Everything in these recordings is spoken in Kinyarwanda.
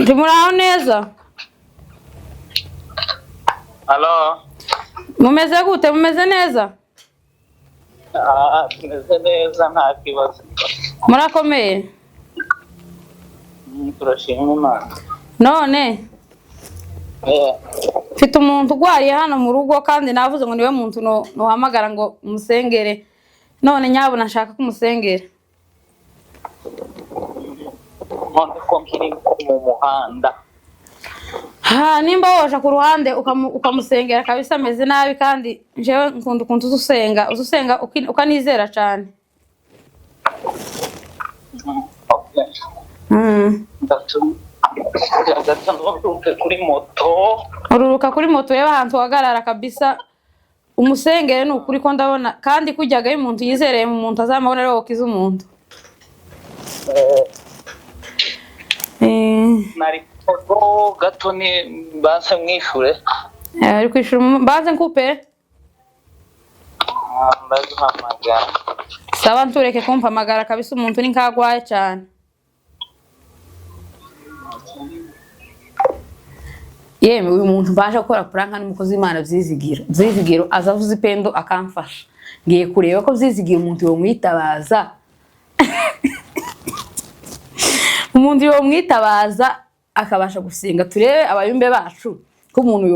Muraho neza? Halo. Mumeze gute? Mumeze neza? Tumeze neza nta kibazo. Murakomeye? Turashima Imana. None mfite umuntu urwariye hano mu rugo kandi navuze ngo niwe muntu nohamagara ngo umusengere. None nyabona nshaka ko umusengera. None ko nkiri mu muhanda. Nimba woje ku ruhande ukamusengera kabisa ameze nabi kandi jewe nkunda ukuntu uzusenga ukanizera cyane. Ururuka kuri moto yewe ahantu wagarara kabisa umusengere ni ukuri ko ndabona kandi kujyaga y'umuntu yizereye mu muntu azamabona rero kiza umuntu. Nari ko gato ni baze mwishure. Ari kwishura baze nkupe. Ndaguhamagara. Saba ntureke kumpamagara kabisa umuntu ni nkagwaye cyane. Yeme uyu muntu baje gukora prank n'umukozi w'Imana Vyizigiro azavuze ipendo akamfasha. Ngiye kureba ko Vyizigiro umuntu yo mwitabaza. Umuntu yo mwitabaza akabasha gusenga turebe abayumbe bacu ko umuntu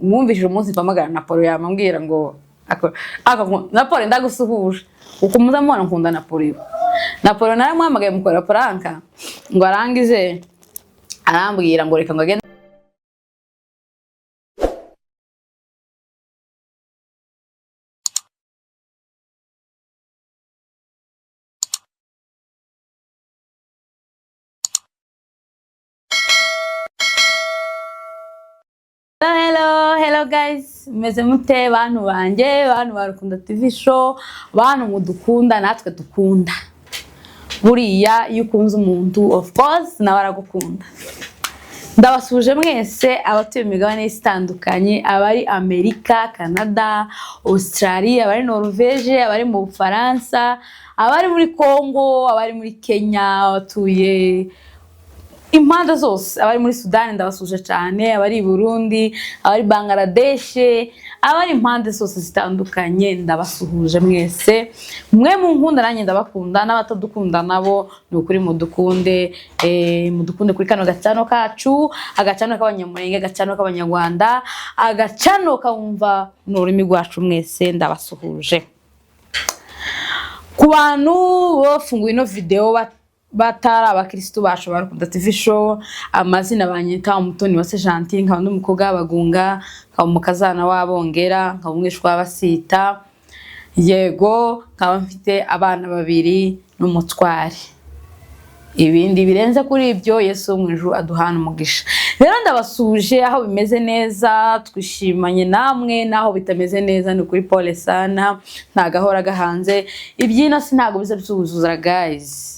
mwumvishije umunsi mpamagara Napolo yamambwira ngo Napolo ndagusuhuje uko muza mubona nkunda Napolo nawe muhamagaye mukora prank ngo arangize arambwira ngo reka ngo agende. Hello guys, meze mute bantu banje, bantu barukunda TV show, bantu mudukunda natwe dukunda. Buriya iyo ukunze umuntu of course nawe aragukunda. Ndabasuje mwese abatuye imigabane itandukanye, abari Amerika, Canada, Australia, abari Norvège, abari mu Bufaransa, abari muri Congo, abari muri Kenya, abatuye impande zose, abari muri Sudan ndabasuje cyane, abari Burundi, abari Bangladesh, abari impande zose zitandukanye ndabasuhuje mwese. Mwe mu nkunda nanjye ndabakunda, n'abatadukunda nabo ni ukuri mudukunde, mudukunde kuri kano gacano kacu, agacano k'abanyamurenge, agacano k'abanyarwanda, agacano kawumva n'ururimi rwacu mwese ndabasuhuje. Ku bantu bafunguye ino video batari abakristo bacu barukunda TV show, amazina banyita Umutoni wa Gentil, nkaba n'umukobwa w'abagunga, nkaba umukazana w'abongera, nkaba umwishwa w'abasita, yego nkaba mfite abana babiri n'umutware. Ibindi birenze kuri ibyo Yesu mu ijuru aduhana umugisha. Rero ndabasuje aho bimeze neza, twishimanye namwe, naho bitameze neza ni kuri pole sana, ntagahora gahanze. Ibyino sinago biza byuzuzura guys.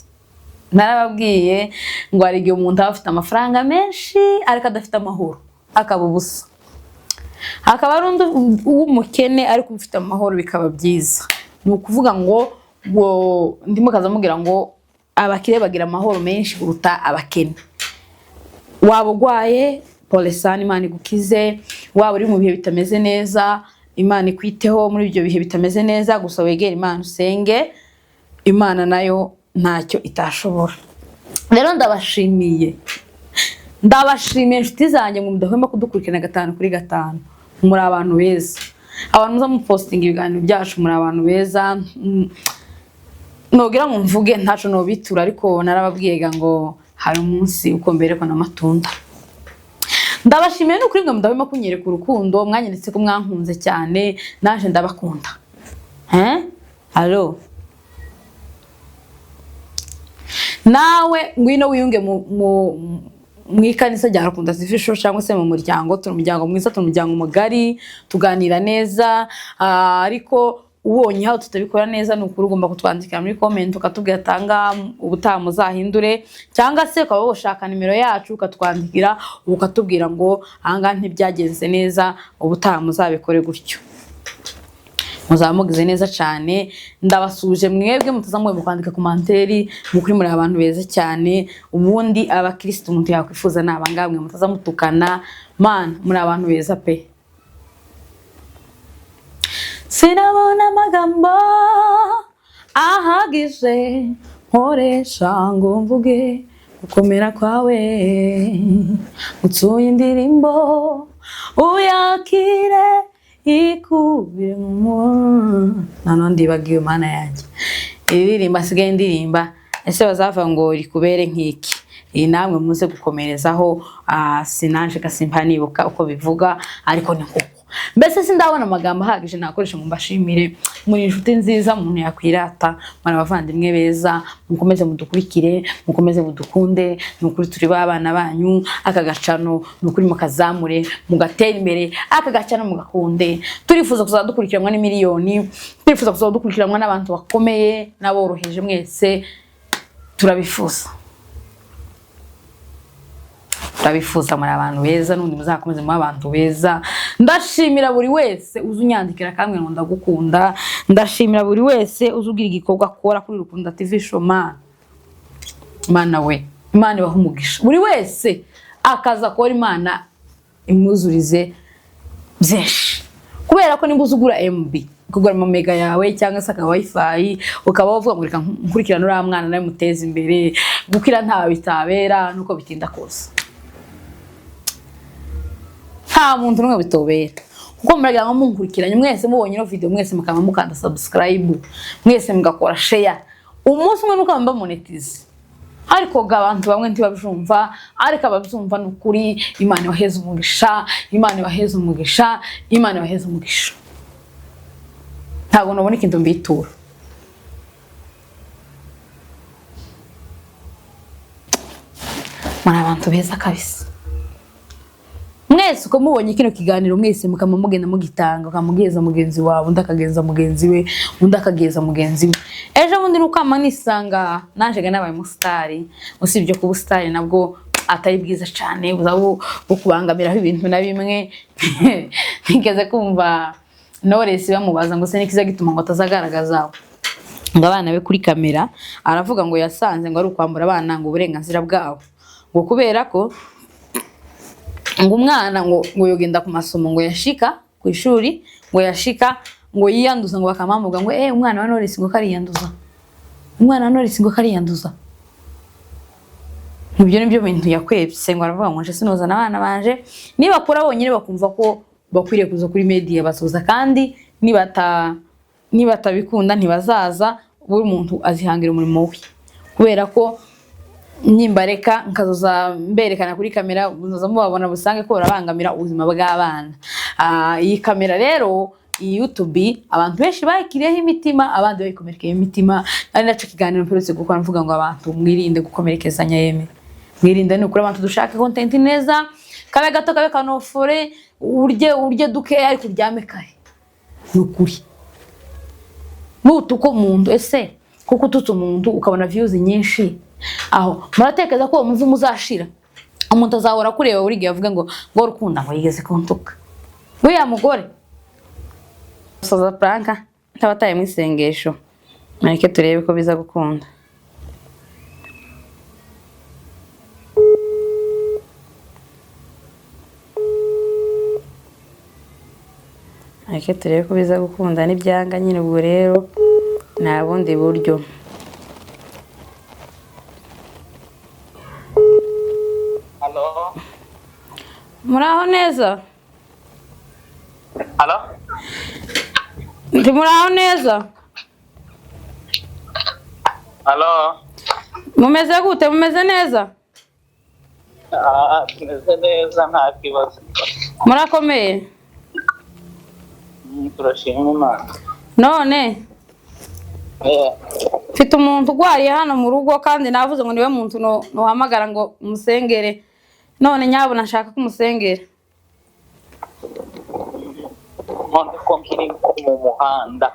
Narababwiye ngo ari igihe umuntu aba afite amafaranga menshi ariko adafite amahoro akaba ubusa, hakaba ari undi w'umukene ariko ufite amahoro bikaba byiza. Ni ukuvuga ngo ndimo kazamubwira ngo abakire bagira amahoro menshi kuruta abakene. Waba ugwaye pole sana, Imana igukize. Waba uri mu bihe bitameze neza, Imana ikwiteho muri ibyo bihe bitameze neza. Gusa wegere Imana usenge, Imana nayo ntacyo itashobora. Rero ndabashimiye inshuti zanjye ngo mudahwema kudukurikirana 5 kuri 5. Muri abantu beza, abantu muza mupostinga ibiganiro byacu, muri abantu beza. Nogira ngo mvuge ntaco no bitura, ariko narababwiyega ngo hari umunsi uko mbereko n'amatunda. Ndabashimiye no kuri mwe mudahwema kunyereka urukundo, mwanyeretse ko mwankunze cyane, naje ndabakunda. Allo nawe ngwino wiyunge mu ikanisa rya Rukunda TV show cyangwa se mu muryango. Turi umuryango mwiza, turi umuryango mugari, tuganira neza, ariko ubonye aho tutabikora neza ni ukuri ugomba kutwandikira muri comment ukatubwira tanga ubutaha muzahindure, cyangwa se ukaba woshaka nimero yacu ukatwandikira ukatubwira ngo ahanga ntibyagenze neza ubutaha muzabikore gutyo. muzamugize neza cyane. Ndabasuje mwebwe mutazamuye mu kwandika komanteri, mukuri muri abantu beza cyane. Ubundi abakristo umuntu yakwifuza nabangamwe mutazamutukana, man muri abantu beza pe. Sinabona amagambo ahagije nkoresha ngo mvuge gukomera kwawe, utsuye indirimbo uyakire ikubire mu nano ndibagiye mana yanjye. Iririmba sigaye ndirimba ese bazavuga ngo rikubere nk'iki. Iyi namwe muze gukomerezaho, sinanje gasimpa nibuka uko bivuga ariko ni koko. Mbese sindabona amagambo ahagije nakoresha ngo mbashimire. Muri inshuti nziza umuntu yakwirata, muri abavandimwe beza, mukomeze mudukurikire, mukomeze mudukunde, nukuri turi babana banyu. Aka gacano nukuri mukazamure, mugatera imbere, aka gacano mugakunde. Turifuza kuzadukurikiranwa n'imiliyoni, turifuza kuzadukurikiranwa n'abantu bakomeye n'aboroheje mwese. Turabifuza muri abantu beza, n'undi muzakomeze mu abantu beza. Ndashimira buri wese uzunyandikira kamwe ngo ndagukunda. Ndashimira buri wese uzugira igikorwa akora kuri Rukunda TV show. Mana we, Imana ibaha umugisha buri wese akaza akora, Imana imwuzurize byinshi. Kubera ko nimba uzugura MB, ukagura mega yawe cyangwa se aka wifi, ukaba uvuga ngo reka nkurikirana uriya mwana nawe muteze imbere, gukira nta bitabera nuko bitinda kose. Nta muntu numwe bitobera, kuko muragira ngo munkurikiranye mwese mubonye no video, mwese mukaba mukanda subscribe, mwese mugakora share, umunsi umwe nuko mba monetize. Ariko abantu bamwe ntibabijumva, ariko ababyumva n'ukuri. Imana ibaheze umugisha, Imana ibaheze umugisha, Imana ibaheze umugisha. Ntabwo nabona ikintu mbitura. Muri abantu beza kabisa. Mwese uko mubonye kino kiganiro mwese mukama mugenda mugitanga, ukamugeza mugenzi wawe, undi akageza mugenzi we, undi akageza mugenzi we. Ejo bundi nukama nisanga naje ga nabaye umusitari. Usibye ku busitari nabwo atari bwiza cyane, buzaho bukubangamiraho ibintu na bimwe. Nigeze kumva Knowless bamubaza ngo se nikiza gituma ngo atazagaragaza ngo abana be kuri kamera. Aravuga ngo yasanze ngo ari ukwambura abana ngo uburenganzira bwabo, ngo kubera ko ngo umwana ngo yogenda ku masomo, ngo yashika ku ishuri, ngo yashika ngo yiyanduza, ngo bakamamuga ngo umwana wa Knowless ngo kariyanduza, umwana wa Knowless ngo kariyanduza. Ibyo nibyo bintu yakwebye. Ngo aravuga ngo nje sinozana abana banje, niba kura bonyine bakumva ko bakwiriye kuza kuri media basoza, kandi nibatabikunda ntibazaza. Buri muntu azihangira umurimo we, kubera ko nimbareka nkazoza mberekana kuri kamera, uzaza mubabona busange ko barabangamira ubuzima bw'abana. Iyi kamera rero, iyi YouTube, abantu benshi bayikiriyeho imitima, abandi bayikomerekeye imitima. Ari naco kiganiro mperutse gukora mvuga ngo abantu mwirinde gukomerekezanya yeme. Mwirinde ni ukuri abantu dushaka content neza, kabe gato kabe kanofore, urye duke ariko uryame kare. Nukuri nutuko umuntu ese kuko ututse umuntu ukabona views nyinshi, aho muratekereza ko umuvu muzashira? Umuntu azahora kureba buri gihe avuga ngo Rukunda ngo yigeze kuntuka. Wiya mugore soza pranka tabataye mu isengesho, mareke turebe ko biza gukunda. Mareke turebe ko biza gukunda, n'ibyanga nyine ubwo rero nta bundi buryo. Halo. Muraho neza? Halo. Ndi muraho neza? Halo. Mumeze gute? Mumeze neza? Tumeze neza nta kibazo. Murakomeye? Turashima Imana. None mfite umuntu ugwariye hano mu rugo, kandi navuze ngo niwe muntu nohamagara ngo umusengere. None nyabona nshaka kumusengera. None ko nkiri mu muhanda.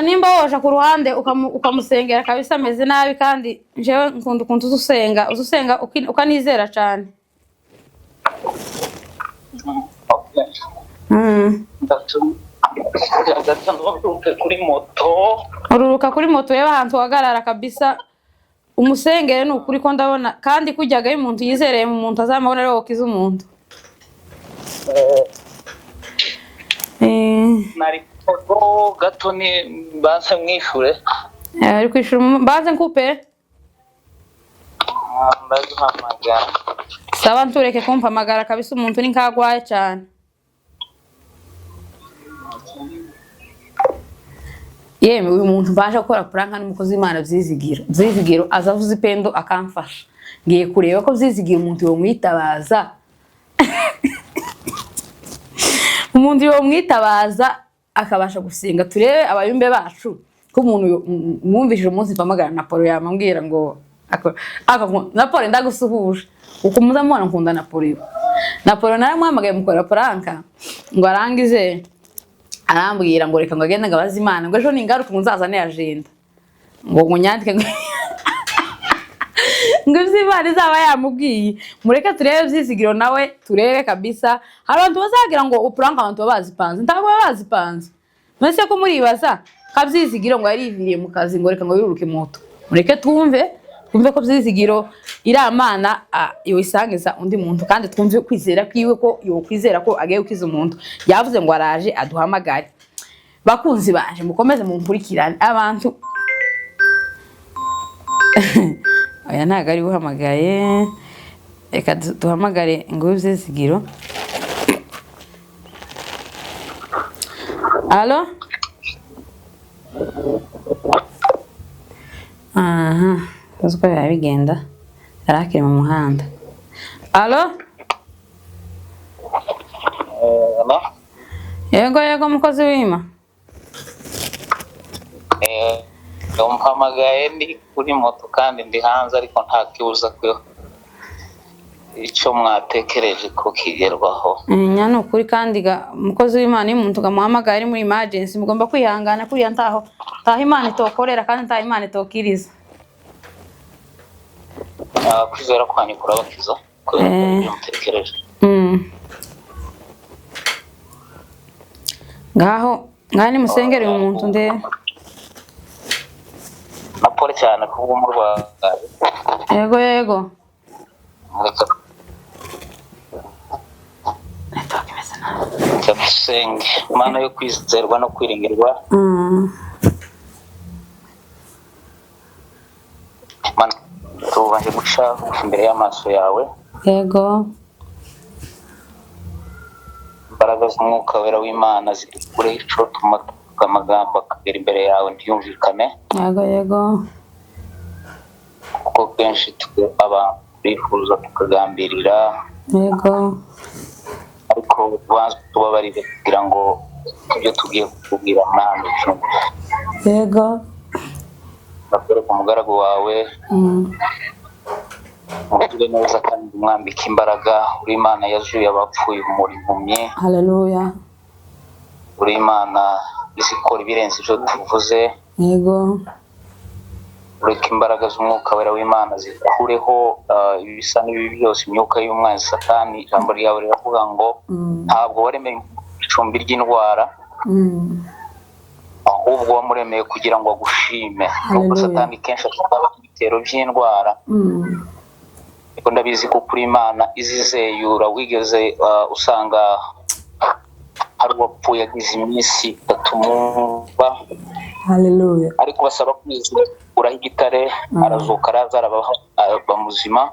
Nimba woje ku ruhande ukamusengera kabisa ameze nabi, kandi jewe nkunda ukuntu uzusenga ukanizera cyane. Gatanu kuri moto. ururuka kuri moto yewe ahantu uhagarara kabisa umusengere ni ukuri ko ndabona kandi kujyagayo umuntu yizereye mu muntu azamabona ariwe wokiza umuntu. Nari foto gato ni banse mwishure. Ari kwishura baze nkupe. Ndaguhamagara. Saba ntureke kumpamagara kabisa umuntu ni nkagwaye cyane. Yeme uyu muntu baje gukora pranka n'umukozi w'Imana Vyizigiro azavuze ipendo akamfasha. Ngiye kureba ko Vyizigiro umuntu yo mwitabaza. Umuntu yo mwitabaza akabasha gusenga turebe abayumbe bacu ko umuntu mwumvishije umunsi mpamagara Napolo yamambwira ngo Napolo ndagusuhuje uko muzamubona nkunda Napolo naramuhamagaye mukora pranka ngo arangize arambwira ngo reka ngo agende ngabaza Imana ngo ejo ningaruka muzazane agenda ngo nyandike ngo Imana izaba yamubwiye mureke turebe Vyizigiro nawe turebe kabisa hari abantu bazagira ngo upranka abantu bazipanze ntabwo bazipanze mwese ko muribaza Vyizigiro ngo yariviriye mu kazi ngo reka ngo yiruruke moto mureke twumve ko Vyizigiro iramana yo isangiza undi muntu kandi twumve kwizera kwiwe ko yo kwizera ko agiye ukiza umuntu yavuze ngo araje aduhamagare bakunzi banje mukomeze mumkurikirane abantu aya ntago ari uhamagaye reka duhamagare ngo Vyizigiro. Allo uzko yabigenda arakiri mu muhanda. Allo yego mukozi w'Imana. Umpamagaye ndi kuri moto kandi ndi hanze ariko nta kibuza ko icyo mwatekereje ko kigerwaho. Nyano ukuri kandi mukozi w'Imana y'umuntu gamuhamagaye ari muri emergency mugomba kwihangana kuri yantaho Imana itokorera kandi Imana itokiriza. Kwizera kwanyu kurabakiza ko mutekereje. Ngaho ngani musengere umuntu nde Napoli cyane kubwo mu Rwanda. Yego Senge Imana yo kwizerwa no kwiringirwa. Mana tubaje guca imbere y'amaso yawe. Yego imbaraga z'umwuka wera w'Imana zikure ico amagambo akagera imbere yawe ntiyumvikane. Yego kuko kenshi abantu bifuza tukagambirira. Yego ariko banze tubabarire kugira ngo ibyo tugiye kubwira Mana cyo. Yego bakore ku mugaragu wawe. Mugire neza kandi mwambike imbaraga uri Imana yazuye abapfuye muri impumyi. Haleluya. Uri Imana izikora ibirenze ibyo tuvuze. Yego ureka imbaraga z'umwuka wera w'Imana zikureho ibisa n'ibibi byose imyuka y'umwanzi Satani. Ijambo ryawe riravuga ngo ntabwo waremeye icumbi ry'indwara ahubwo wamuremeye kugira ngo agushime. Nuko Satani kenshi ashaka ibitero by'indwara. Ariko ndabizi ko kuri Imana izizeyura wigeze usanga hari uwapfuye agize iminsi 3 mumva. Haleluya. Ariko basaba kwizera uraho igitare arazuka araza araba muzima.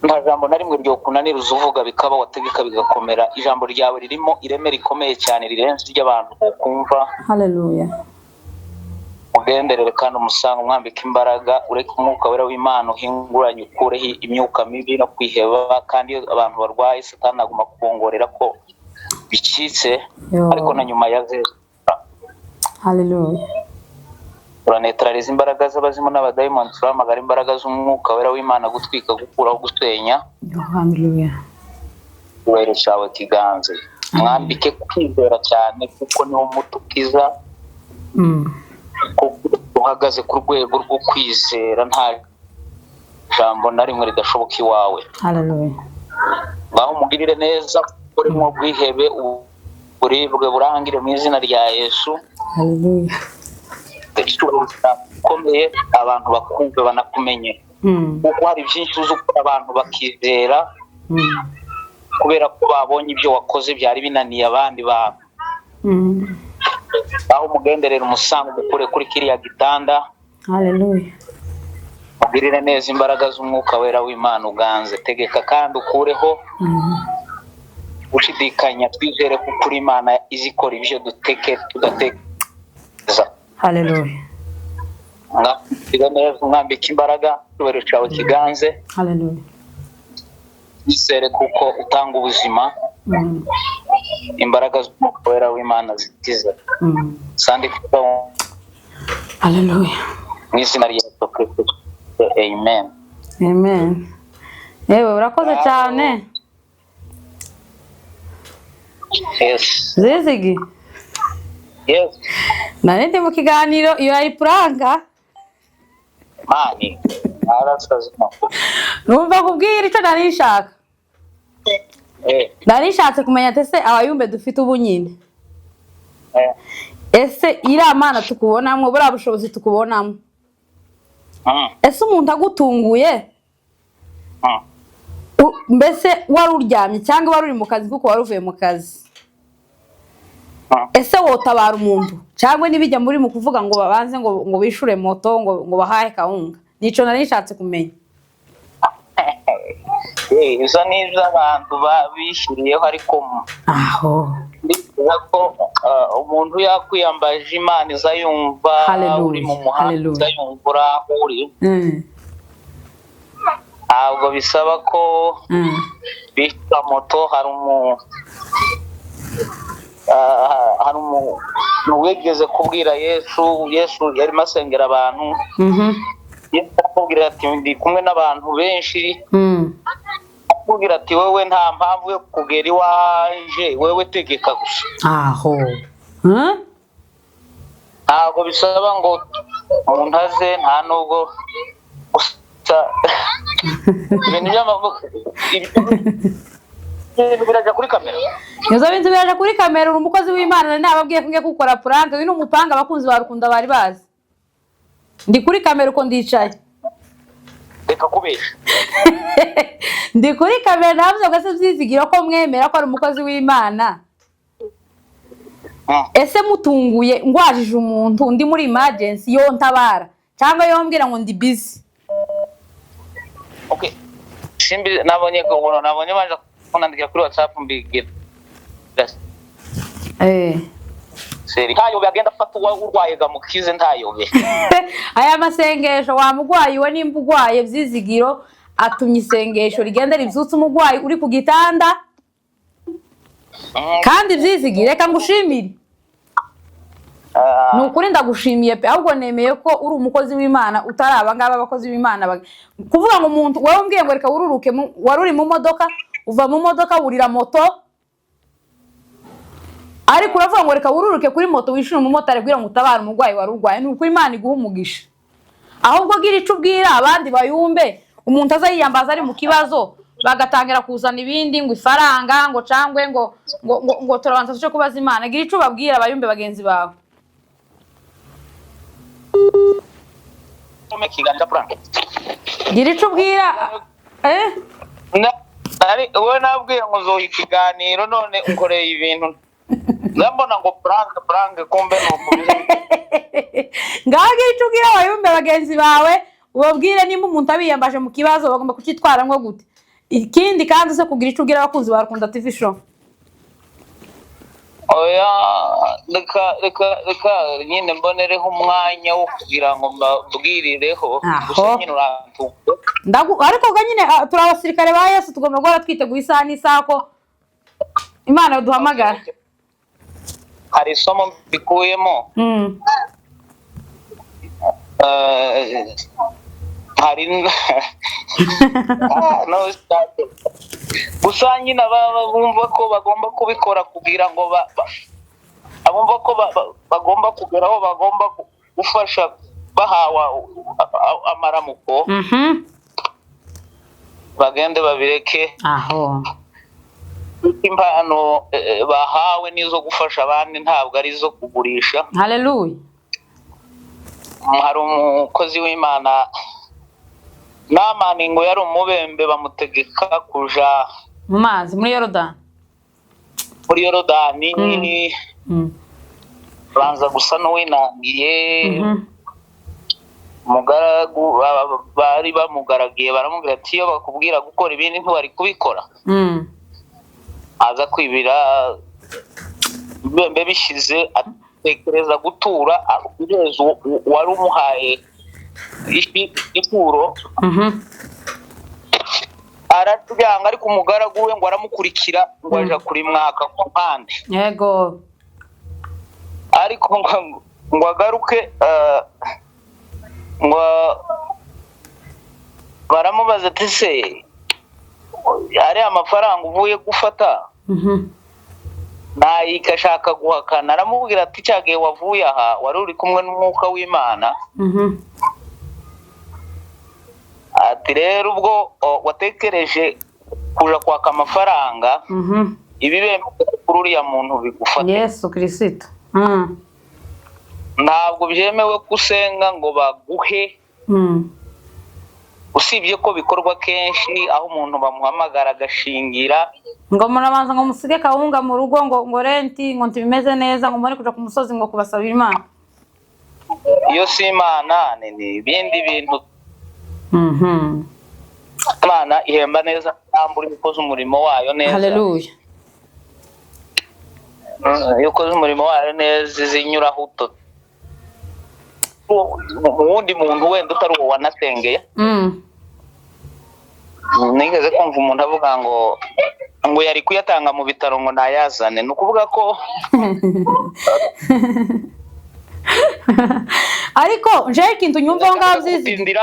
Nta jambo na rimwe ryo kunanira uzuvuga bikaba wategeka bigakomera. Ijambo ryawe ririmo ireme rikomeye cyane rirenze ry'abantu kumva. Haleluya. Ugenderere kandi umusanga umwambika imbaraga ureke umwuka wera w'Imana uhinguranye ukureho imyuka mibi no kwiheba. Kandi abantu barwaye Satani aguma kubongorera ko bicitse ariko na nyuma yaze. Haleluya. Uranetraliza imbaraga z'abazimu n'abadayimoni. Turamagara imbaraga z'umwuka wera w'Imana gutwika gukuraho gusenya. Haleluya. Wera cyawe kiganze mwambike kwizera cyane kuko niwo mutukiza. Uhagaze ku rwego rwo kwizera nta jambo na rimwe ridashoboka iwawe. Haleluya. Ngaho mugirire neza urimo bwihebe buribwe burangire mu izina rya Yesu. Haleluya. Komeye abantu bakumve banakumenye. Kuko hari byinshi uzi ukora abantu bakizera kubera ko babonye ibyo wakoze byari binaniye abandi bantu. Aho umugenderera umusanga umukure kuri kiriya gitanda. Haleluya. Mugirire neza imbaraga z'umwuka wera w'Imana uganze. Tegeka kandi ukureho ushidikanya, twizere ko kuri Imana izikora ibyo tudatekereza. Haleluya. Mwambike neza, mwambike imbaraga, cyubahiro cyawe kiganze. Haleluya. Twizere kuko utanga ubuzima. Imbaraga z'umwuka wera w'Imana zikiza. Sandi kuko Haleluya. mu izina rya Yesu Kristo. Amen. Amen. Yewe urakoze cyane. Yes. Zizigi. Yes. Nari mu kiganiro iyo ari pranka. Mani. Arasaza makuru. Numva kubwira icyo nari nshaka. Nari nshatse kumenya tese abayumbe dufite ubu nyine. Ese iriya Mana tukubonamo, buriya bushobozi tukubonamo. Ese umuntu agutunguye mbese wari uryamye cyangwa wari uri mu kazi kuko wari uvuye mu kazi, ese wotabara umuntu cyangwa nibijya muri mu kuvuga ngo babanze ngo bishure moto ngo bahaye kawunga? Nico nari nshatse kumenya. Izo nizo abantu babishiriyeho, ariko aho ko umuntu yakwiyambaje Imana izayumva, uri mu muhanda izayumva uraho uri. Ntabwo bisaba ko bita moto. Hari umuntu wigeze kubwira Yesu yarimo asengera abantu. Yesu akubwira ati ndi kumwe n'abantu benshi. Akubwira ati wowe nta mpamvu yo kugera iwanje, wowe tegeka gusa. Aho ntabwo bisaba ngo umuntu aze, nta nubwo ibintu biraja kuri kamera. Nizo bintu biraja kuri kamera. Uri umukozi w'Imana, nababwiye ko ngiye gukora prank. Uyu ni umupanga abakunzi barukunda bari bazi. Ndi kuri kamera uko ndicaye. Reka kubesha. Ndi kuri kamera navuze ngo se Zizigiro ko mwemera ko ari umukozi w'Imana. Ese mutunguye ngwajije umuntu ndi muri emergency yo ntabara cyangwa yombwira ngo ndi busy? Okay. Simbi nabonye baje kunandika kuri WhatsApp mbigira. Seri hayo byagenda fata urwaye gamukize ntayobe. Aya masengesho wa mugwayi we nimba ugwaye Byizigiro atumye isengesho rigenda rivyutse umugwayi uri ku gitanda. Kandi Byizigiro reka ngushimire. Nukuri ndagushimiye pe, ahubwo nemeye ko uri umukozi w'Imana utaraba ngaba abakozi b'Imana. Kuvuga ngo umuntu wowe umbwiye ngo reka ururuke, wari uri mu modoka, uva mu modoka wurira moto, ariko uravuga ngo reka ururuke kuri moto wishira mu motari kugira ngo utabara umugwayi wari urwaye. Nuko Imana iguha umugisha. Ahubwo gira ico ubwira abandi bayumbe, umuntu azayiyambaza ari mu kibazo bagatangira kuzana ibindi ngo ifaranga ngo cangwe ngo turabanza cyo kubaza Imana. Gira ico babwira abayumbe bagenzi bawe. Gira ico ubwira wowe nabwiye ngo uzoha ikiganiro none unkoreye ibintu ndabona ngo prank kumbe nukubiza. Ngaho gira ico ubwira abayumbe bagenzi bawe, ubabwire nimba umuntu abiyambaje mu kibazo bagomba kucitwara ngo gute. Ikindi kandi se kugira ico ubwira abakunzi barukunda TV show. Oya, reka nyine mbonereho umwanya wo kugira ngo mbabwirireho. Gusa nyine urantuka. Ariko nyine turi abasirikare ba Yesu, tugomba guhora twiteguye isaha n'isaha ko Imana yaduhamagara. Hari isomo mbikuyemo. Hari gusa nyine bumva ko bagomba kubikora kugira ngo abumva ko bagomba kugeraho, bagomba gufasha bahawa amaramuko. bagende babireke. Aho impano bahawe nizo gufasha abandi ntabwo ari izo kugurisha. Haleluya. Hari umukozi w'Imana Namani ngo yari umubembe bamutegeka kuja mu mazi muri Yorodani banza gusa n'uwinangiye umugaragu bari bamugaragiye baramubwira ati iyo bakubwira gukora ibindi ntiwari kubikora. Aza kwibira ibembe bishize atekereza gutura kugeza wari umuhaye ituro. Arabyanga ariko umugaragu we ngo aramukurikira ngo aja kuri mwaka ku mpande. Yego. Ariko ngo agaruke ngo baramubaza ati se ari amafaranga uvuye gufata nayika ashaka guhakana. Aramubwira ati cyagiye wavuye aha wari uri kumwe n'umwuka w'Imana. Ati rero ubwo watekereje kuja kwaka amafaranga ibibembe kuri uriya muntu bigufata. Yesu Kristo. Ntabwo byemewe kusenga ngo baguhe. Usibye ko bikorwa kenshi aho umuntu bamuhamagara agashingira ngo murabanza ngo musige kawunga mu rugo ngo renti ngo ntibimeze neza ngo muri kuja ku musozi ngo kubasabira Imana. Iyo si Imana ni ibindi bintu. Imana ihemba neza kandi uri gukoza umurimo wayo neza. Haleluya. Iyo ukoze umurimo wayo neza izinyuraho uto uwundi muntu wenda utari uwo wanasengeye. Nigeze kumva umuntu avuga ngo yari kuyatanga mu bitaro ngo nayazane. Ni ukuvuga ko ariko nje ikintu nyumva aho ngaho byizigiro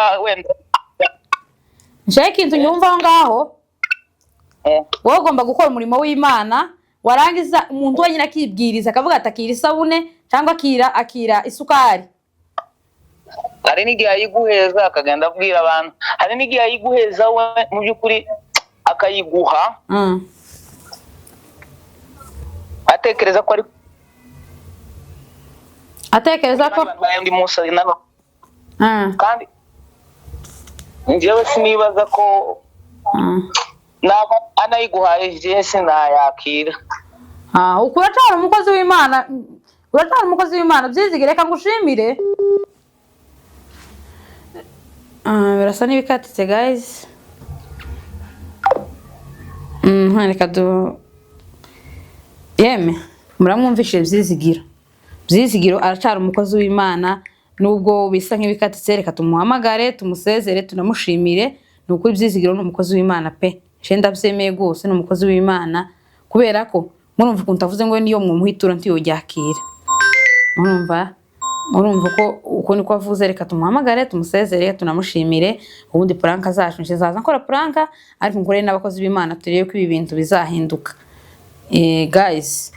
nje ikintu nyumva aho ngaho wowe ugomba gukora umurimo w'Imana warangiza umuntu wenyine akibwiriza akavuga ati akira isabune cyangwa akira isukari. Hari n'igihe ayiguheza akagenda abwira abantu. Hari n'igihe ayiguheza we mu by'ukuri akayiguha atekereza ko ndi munsi kandi njyewe sinibaza ko naba anayiguhaye je sinayakira. Ukuracara umukozi w'Imana byizigire reka ngushimire. Birasa n'ibikatitse guys. Reka yeme muramwumvishe Byizigiro aracara umukozi w'Imana nubwo bisa nk'ibikatitse. Reka tumuhamagare tumusezere tunamushimire. Nukuri Byizigiro n'umukozi w'Imana pe shenda byemeye gose n'umukozi w'Imana kubera ko murumva ukuntu avuze ngo niyo mwumuhitura ntiyogyakira. Murumva ko uko niko avuze. Reka tumuhamagare tumusezere tunamushimire. Ubundi pranka zacu nzizaza nkora pranka ariko nkore n'abakozi b'Imana turebe ko ibi bintu bizahinduka. Guys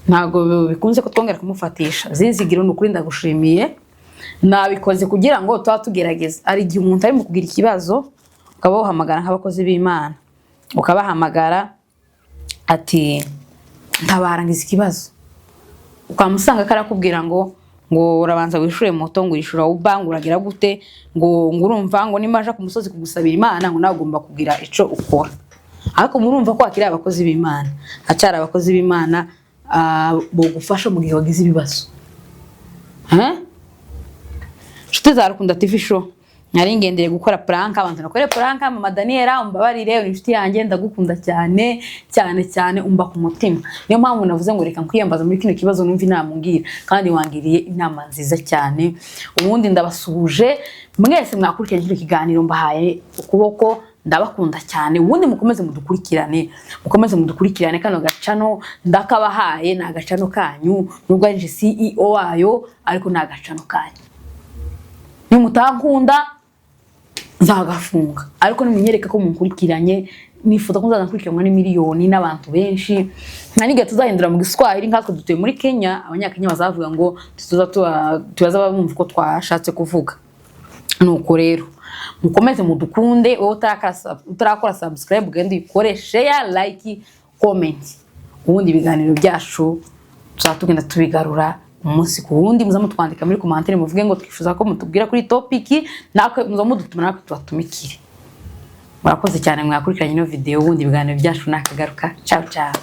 ntago bikunze ko twongera kumufatisha. Byizigiro n'ukuri ndagushimiye. Nabikoze kugira ngo tugerageze. Ari igihe umuntu ari mu kugira ikibazo ukaba uhamagara nk'abakozi b'Imana ukabahamagara ati ntabarangiza ikibazo ukamusanga karakubwira ngo urabanza wishure moto ngo yishura ubanga uragira gute ngo urumva ngo nimaje ku musozi kugusabira Imana ngo nawe ugomba kugira ico ukora. Ariko murumva ko akiri abakozi b'Imana acara abakozi b'Imana bo gufasha mu gihe wagize ibibazo. Nshuti za Rukunda TV show nari ngendeye gukora pranka abantu nakore pranka. Mama Daniela umbabarire uri inshuti yanjye ndagukunda cyane umba ku mutima. Niyo mpamvu navuze ngo reka nkwiyambaza muri kino kibazo numva inamungira kandi wangiriye inama nziza cyane. Ubundi ndabasuhuje mwese mwakurikije kino kiganiro mbahaye ukuboko. Ndabakunda cyane. Ubundi mukomeze mudukurikirane kano gacano ndakabahaye na gacano kanyu nubwo ari CEO wayo ariko na gacano kanyu. Ni mutankunda nzagafunga ariko nimunyereka ko munkurikiranye nifuza ko nzanakurikirana n'imiliyoni n'abantu benshi. Naniga tuzahindura mu Giswahili nkatwe dutuye muri Kenya. Abanyakenya bazavuga ngo tuzaza bumva ko twashatse kuvuga. Nuko rero mukomeze mudukunde. Wowe utarakora subscribe ugende ukore share like comment, ubundi ibiganiro byacu tuzatugenda tubigarura umunsi ku wundi. Muza mutwandika muri commentaire muvuge ngo twifuza ko mutubwira kuri topic, nakwe muza mudutuma nakwe tubatumikire. Murakoze cyane mwakurikiranye ino video, ubundi ibiganiro byacu nakagaruka. Ciao ciao.